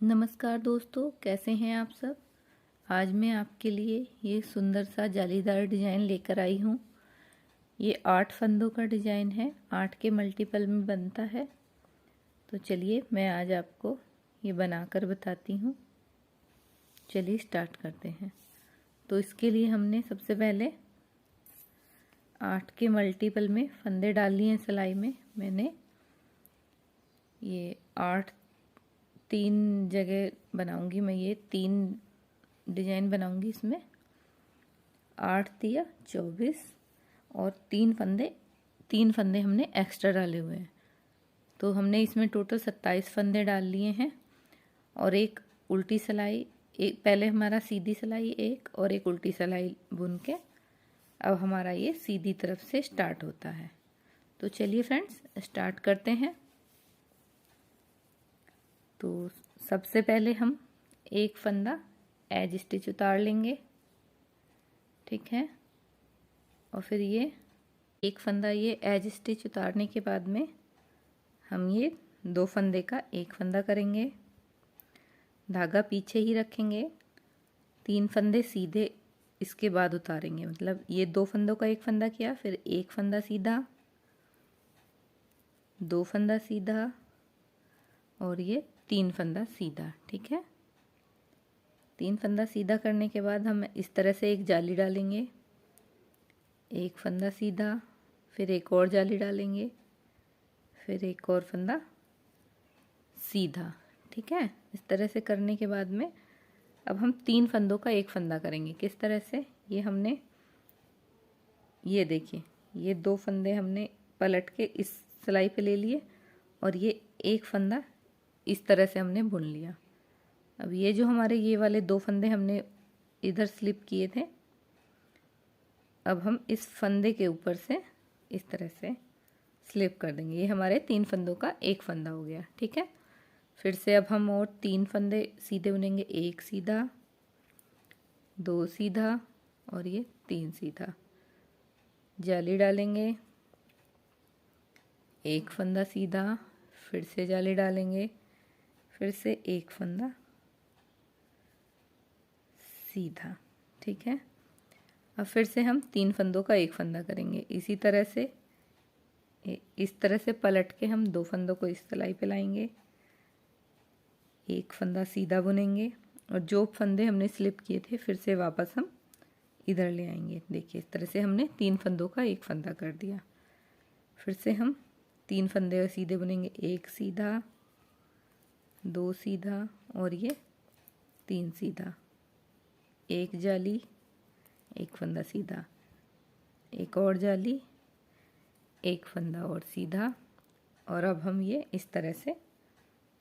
नमस्कार दोस्तों, कैसे हैं आप सब। आज मैं आपके लिए ये सुंदर सा जालीदार डिज़ाइन लेकर आई हूँ। ये 8 फंदों का डिज़ाइन है, 8 के मल्टीपल में बनता है। तो चलिए मैं आज आपको ये बनाकर बताती हूँ। चलिए स्टार्ट करते हैं। तो इसके लिए हमने सबसे पहले 8 के मल्टीपल में फंदे डाल लिए हैं। सिलाई में मैंने ये 8 3 जगह बनाऊंगी। मैं ये 3 डिजाइन बनाऊंगी। इसमें 8 दिया 24 और 3 फंदे हमने एक्स्ट्रा डाले हुए हैं। तो हमने इसमें टोटल 27 फंदे डाल लिए हैं। और एक उल्टी सिलाई, एक पहले हमारा सीधी सिलाई एक और एक उल्टी सिलाई बुन के अब हमारा ये सीधी तरफ से स्टार्ट होता है। तो चलिए फ्रेंड्स स्टार्ट करते हैं। तो सबसे पहले हम एक फंदा एज स्टिच उतार लेंगे, ठीक है। और फिर ये एक फंदा ये एज स्टिच उतारने के बाद में हम ये 2 फंदे का एक फंदा करेंगे, धागा पीछे ही रखेंगे, 3 फंदे सीधे इसके बाद उतारेंगे। मतलब ये 2 फंदों का एक फंदा किया, फिर एक फंदा सीधा, 2 फंदा सीधा और ये 3 फंदा सीधा, ठीक है। 3 फंदा सीधा करने के बाद हम इस तरह से एक जाली डालेंगे, एक फंदा सीधा, फिर एक और जाली डालेंगे, फिर एक और फंदा सीधा, ठीक है। इस तरह से करने के बाद में अब हम 3 फंदों का एक फंदा करेंगे। किस तरह से, ये हमने ये देखिए ये 2 फंदे हमने पलट के इस सिलाई पे ले लिए और ये एक फंदा इस तरह से हमने बुन लिया। अब ये जो हमारे ये वाले 2 फंदे हमने इधर स्लिप किए थे, अब हम इस फंदे के ऊपर से इस तरह से स्लिप कर देंगे। ये हमारे 3 फंदों का एक फंदा हो गया, ठीक है। फिर से अब हम और 3 फंदे सीधे बुनेंगे, एक सीधा, 2 सीधा और ये 3 सीधा। जाली डालेंगे, एक फंदा सीधा, फिर से जाली डालेंगे, फिर से एक फंदा सीधा, ठीक है। अब फिर से हम 3 फंदों का एक फंदा करेंगे। इसी तरह से इस तरह से पलट के हम 2 फंदों को इस सिलाई पे लाएंगे, एक फंदा सीधा बुनेंगे और जो फंदे हमने स्लिप किए थे फिर से वापस हम इधर ले आएंगे। देखिए इस तरह से हमने 3 फंदों का एक फंदा कर दिया। फिर से हम 3 फंदे सीधे बुनेंगे, एक सीधा, 2 सीधा और ये 3 सीधा, एक जाली, एक फंदा सीधा, एक और जाली, एक फंदा और सीधा। और अब हम ये इस तरह से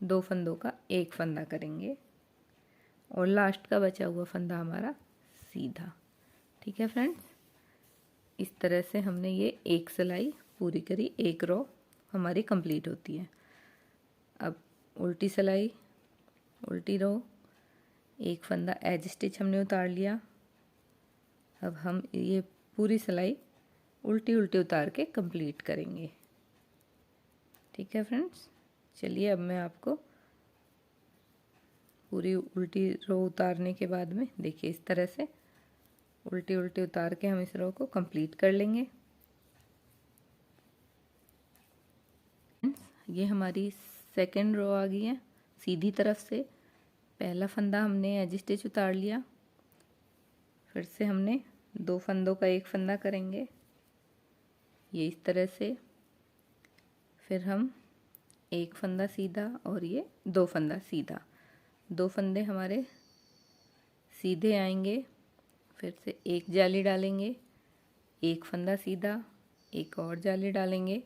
2 फंदों का एक फंदा करेंगे और लास्ट का बचा हुआ फंदा हमारा सीधा, ठीक है फ्रेंड्स। इस तरह से हमने ये एक सिलाई पूरी करी, एक रो हमारी कंप्लीट होती है। अब उल्टी सिलाई, उल्टी रो, एक फंदा एज स्टिच हमने उतार लिया। अब हम ये पूरी सिलाई उल्टी उल्टी उतार के कंप्लीट करेंगे, ठीक है फ्रेंड्स। चलिए अब मैं आपको पूरी उल्टी रो उतारने के बाद में देखिए इस तरह से उल्टी उल्टी उतार के हम इस रो को कंप्लीट कर लेंगे। ये हमारी सेकंड रो आ गई है सीधी तरफ से। पहला फंदा हमने एज स्टिच उतार लिया, फिर से हमने 2 फंदों का एक फंदा करेंगे, ये इस तरह से। फिर हम एक फंदा सीधा और ये 2 फंदा सीधा, 2 फंदे हमारे सीधे आएंगे। फिर से एक जाली डालेंगे, एक फंदा सीधा, एक और जाली डालेंगे,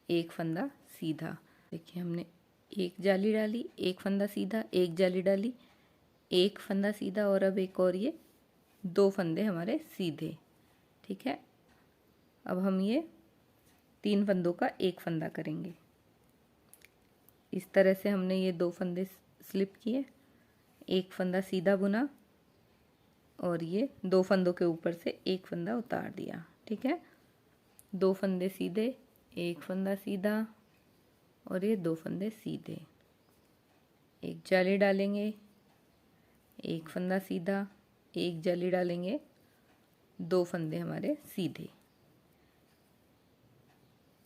एक फंदा सीधा। देखिए हमने एक जाली डाली, एक फंदा सीधा, एक जाली डाली, एक फंदा सीधा और अब एक और ये 2 फंदे हमारे सीधे, ठीक है। अब हम ये 3 फंदों का एक फंदा करेंगे। इस तरह से हमने ये 2 फंदे स्लिप किए, एक फंदा सीधा बुना और ये 2 फंदों के ऊपर से एक फंदा उतार दिया, ठीक है। 2 फंदे सीधे, एक फंदा सीधा और ये 2 फंदे सीधे, एक जाली डालेंगे, एक फंदा सीधा, एक जाली डालेंगे, 2 फंदे हमारे सीधे।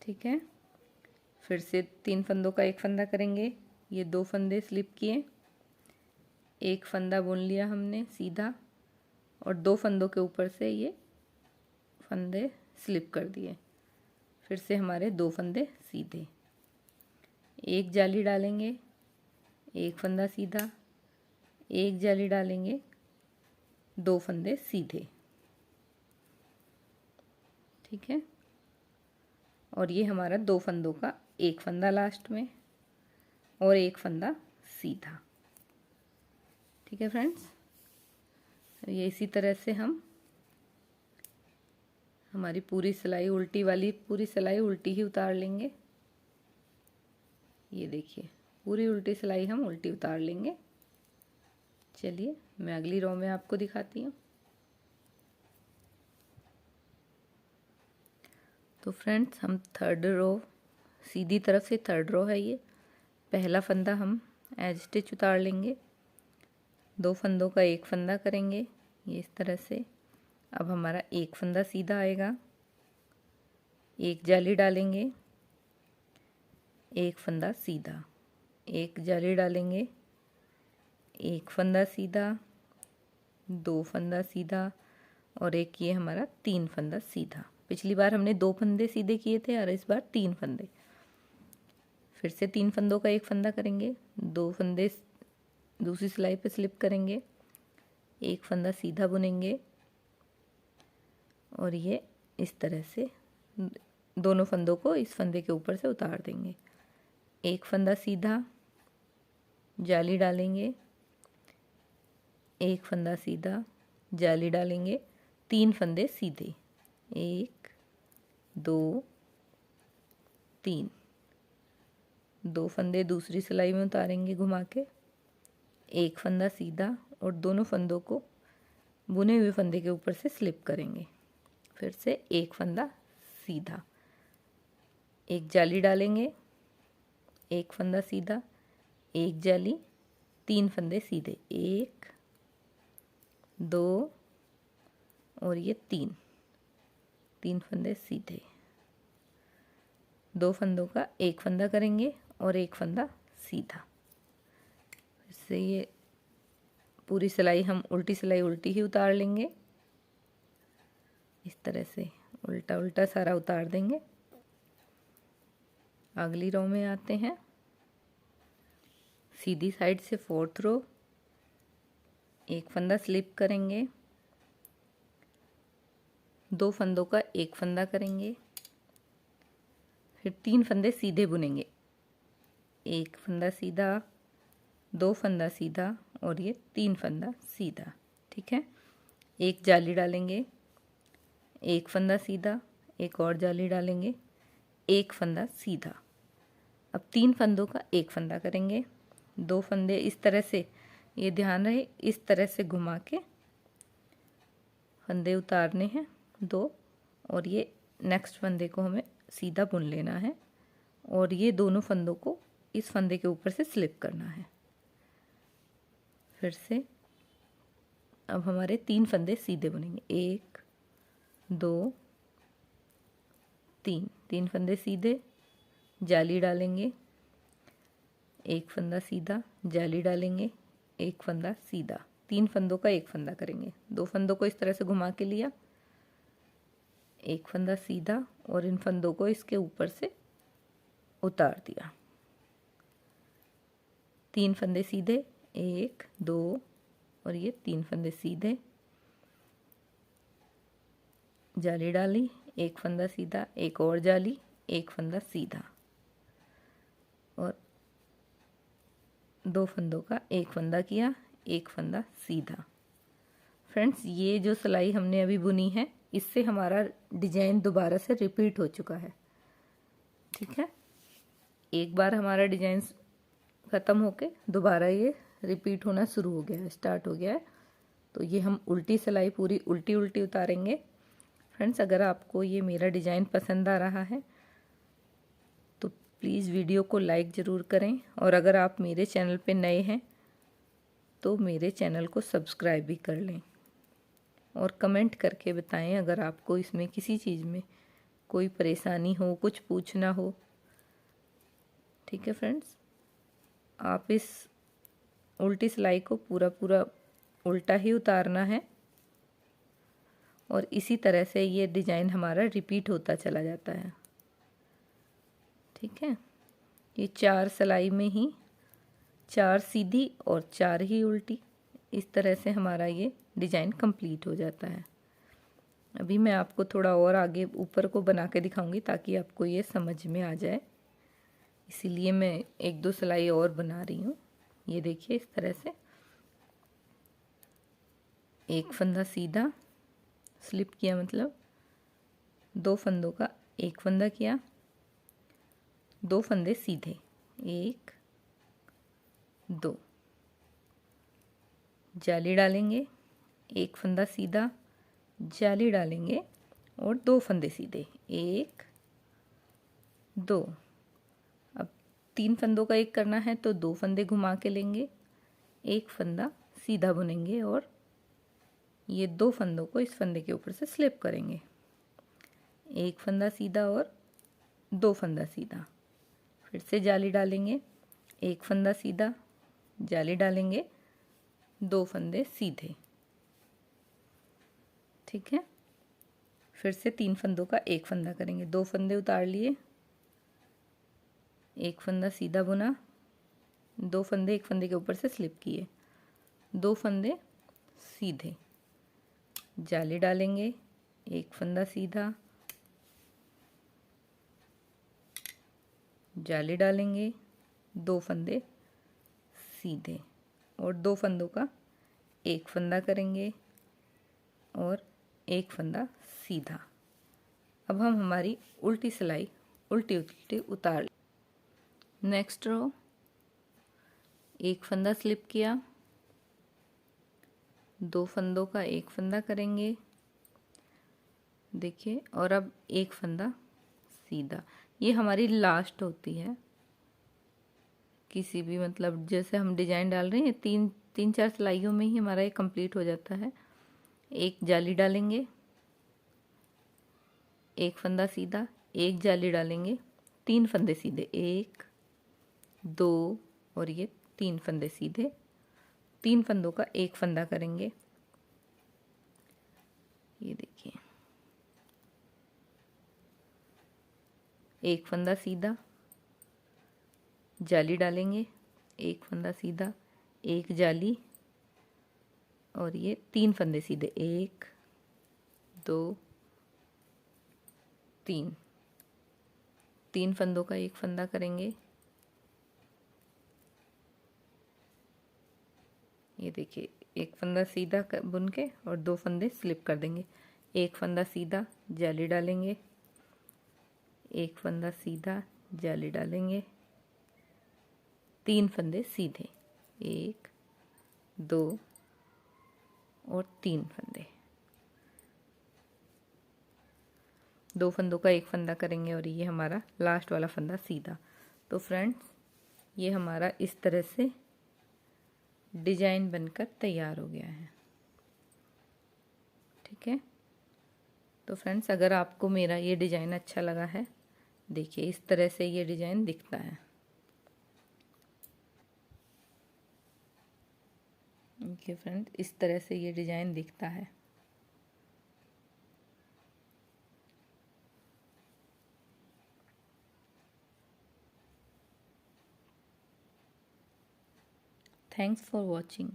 ठीक है, फिर से 3 फंदों का एक फंदा करेंगे। ये 2 फंदे स्लिप किए, एक फंदा बुन लिया हमने सीधा और 2 फंदों के ऊपर से ये फंदे स्लिप कर दिए। फिर से हमारे 2 फंदे सीधे, एक जाली डालेंगे, एक फंदा सीधा, एक जाली डालेंगे, 2 फंदे सीधे। ठीक है, और ये हमारा 2 फंदों का एक फंदा लास्ट में और एक फंदा सीधा। ठीक है फ्रेंड्स, ये इसी तरह से हम हमारी पूरी सिलाई उल्टी वाली पूरी सिलाई उल्टी ही उतार लेंगे। ये देखिए, पूरी उल्टी सिलाई हम उल्टी उतार लेंगे। चलिए मैं अगली रो में आपको दिखाती हूँ। तो फ्रेंड्स, हम थर्ड रो, सीधी तरफ से थर्ड रो है ये, पहला फंदा हम एज स्टिच उतार लेंगे, 2 फंदों का एक फंदा करेंगे ये इस तरह से। अब हमारा एक फंदा सीधा आएगा, एक जाली डालेंगे, एक फंदा सीधा, एक जाली डालेंगे, एक फंदा सीधा, 2 फंदा सीधा और एक ये हमारा 3 फंदा सीधा। पिछली बार हमने 2 फंदे सीधे किए थे और इस बार 3 फंदे। फिर से 3 फंदों का एक फंदा करेंगे, 2 फंदे दूसरी सिलाई पे स्लिप करेंगे, एक फंदा सीधा बुनेंगे और ये इस तरह से दोनों फंदों को इस फंदे के ऊपर से उतार देंगे। एक फंदा सीधा, जाली डालेंगे, एक फंदा सीधा, जाली डालेंगे, 3 फंदे सीधे, 1 2 3, 2 फंदे दूसरी सिलाई में उतारेंगे घुमा के, एक फंदा सीधा और दोनों फंदों को बुने हुए फंदे के ऊपर से स्लिप करेंगे। फिर से एक फंदा सीधा, एक जाली डालेंगे, एक फंदा सीधा, एक जाली, 3 फंदे सीधे, 1 2 और ये 3 फंदे सीधे, 2 फंदों का एक फंदा करेंगे और एक फंदा सीधा। फिर से ये पूरी सिलाई हम उल्टी सिलाई उल्टी ही उतार लेंगे, इस तरह से उल्टा उल्टा सारा उतार देंगे। अगली रो में आते हैं। सीधी साइड से 4th रो, एक फंदा स्लिप करेंगे, 2 फंदों का एक फंदा करेंगे, फिर 3 फंदे सीधे बुनेंगे, एक फंदा सीधा, 2 फंदा सीधा और ये 3 फंदा सीधा। ठीक है, एक जाली डालेंगे, एक फंदा सीधा, एक और जाली डालेंगे, एक फंदा सीधा। अब 3 फंदों का एक फंदा करेंगे, 2 फंदे इस तरह से, ये ध्यान रहे इस तरह से घुमा के फंदे उतारने हैं 2 और ये नेक्स्ट फंदे को हमें सीधा बुन लेना है और ये दोनों फंदों को इस फंदे के ऊपर से स्लिप करना है। फिर से अब हमारे 3 फंदे सीधे बुनेंगे, 1 2 3 फंदे सीधे, जाली डालेंगे, एक फंदा सीधा, जाली डालेंगे, एक फंदा सीधा, 3 फंदों का एक फंदा करेंगे, 2 फंदों को इस तरह से घुमा के लिया, एक फंदा सीधा और इन फंदों को इसके ऊपर से उतार दिया, 3 फंदे सीधे, 1 2 और ये 3 फंदे सीधे, जाली डाली, एक फंदा सीधा, एक और जाली, एक फंदा सीधा और 2 फंदों का एक फंदा किया, एक फंदा सीधा। फ्रेंड्स, ये जो सिलाई हमने अभी बुनी है इससे हमारा डिजाइन दोबारा से रिपीट हो चुका है। ठीक है, एक बार हमारा डिजाइन ख़त्म होके दोबारा ये रिपीट होना शुरू हो गया है, स्टार्ट हो गया है। तो ये हम उल्टी सिलाई पूरी उल्टी उल्टी उतारेंगे। फ्रेंड्स, अगर आपको ये मेरा डिज़ाइन पसंद आ रहा है तो प्लीज़ वीडियो को लाइक ज़रूर करें, और अगर आप मेरे चैनल पे नए हैं तो मेरे चैनल को सब्सक्राइब भी कर लें, और कमेंट करके बताएं अगर आपको इसमें किसी चीज़ में कोई परेशानी हो, कुछ पूछना हो। ठीक है फ्रेंड्स, आप इस उल्टी सिलाई को पूरा पूरा उल्टा ही उतारना है, और इसी तरह से ये डिज़ाइन हमारा रिपीट होता चला जाता है। ठीक है, ये 4 सिलाई में ही 4 सीधी और 4 ही उल्टी, इस तरह से हमारा ये डिज़ाइन कंप्लीट हो जाता है। अभी मैं आपको थोड़ा और आगे ऊपर को बना के दिखाऊंगी ताकि आपको ये समझ में आ जाए, इसीलिए मैं 1-2 सिलाई और बना रही हूँ। ये देखिए, इस तरह से एक फंदा सीधा स्लिप किया, मतलब 2 फंदों का एक फंदा किया, 2 फंदे सीधे, 1 2, जाली डालेंगे, एक फंदा सीधा, जाली डालेंगे और 2 फंदे सीधे, 1 2। अब 3 फंदों का एक करना है तो 2 फंदे घुमा के लेंगे, एक फंदा सीधा बुनेंगे और ये 2 फंदों को इस फंदे के ऊपर से स्लिप करेंगे, एक फंदा सीधा और 2 फंदा सीधा, फिर से जाली डालेंगे, एक फंदा सीधा, जाली डालेंगे, 2 फंदे सीधे। ठीक है, फिर से 3 फंदों का एक फंदा करेंगे, 2 फंदे उतार लिए, एक फंदा सीधा बुना, 2 फंदे एक फंदे के ऊपर से स्लिप किए, 2 फंदे सीधे, जाली डालेंगे, एक फंदा सीधा, जाली डालेंगे, 2 फंदे सीधे और 2 फंदों का एक फंदा करेंगे और एक फंदा सीधा। अब हम हमारी उल्टी सिलाई उल्टी उल्टी उतार। नेक्स्ट रो, एक फंदा स्लिप किया, 2 फंदों का एक फंदा करेंगे, देखिए, और अब एक फंदा सीधा। ये हमारी लास्ट होती है किसी भी, मतलब जैसे हम डिजाइन डाल रहे हैं, 3-4 सिलाइयों में ही हमारा ये कंप्लीट हो जाता है। एक जाली डालेंगे, एक फंदा सीधा, एक जाली डालेंगे, 3 फंदे सीधे, 1 2 और ये 3 फंदे सीधे, 3 फंदों का एक फंदा करेंगे। ये देखिए, एक फंदा सीधा, जाली डालेंगे, एक फंदा सीधा, एक जाली और ये 3 फंदे सीधे, 1 2 3, 3 फंदों का एक फंदा करेंगे। ये देखिए, एक फंदा सीधा बुन के और 2 फंदे स्लिप कर देंगे, एक फंदा सीधा, जाली डालेंगे, एक फंदा सीधा, जाली डालेंगे, 3 फंदे सीधे, 1 2 और 3 फंदे, 2 फंदों का एक फंदा करेंगे और ये हमारा लास्ट वाला फंदा सीधा। तो फ्रेंड्स, ये हमारा इस तरह से डिजाइन बनकर तैयार हो गया है। ठीक है, तो फ्रेंड्स, अगर आपको मेरा ये डिजाइन अच्छा लगा है, देखिए इस तरह से ये डिजाइन दिखता है। देखिए फ्रेंड्स, इस तरह से ये डिजाइन दिखता है। Thanks for watching.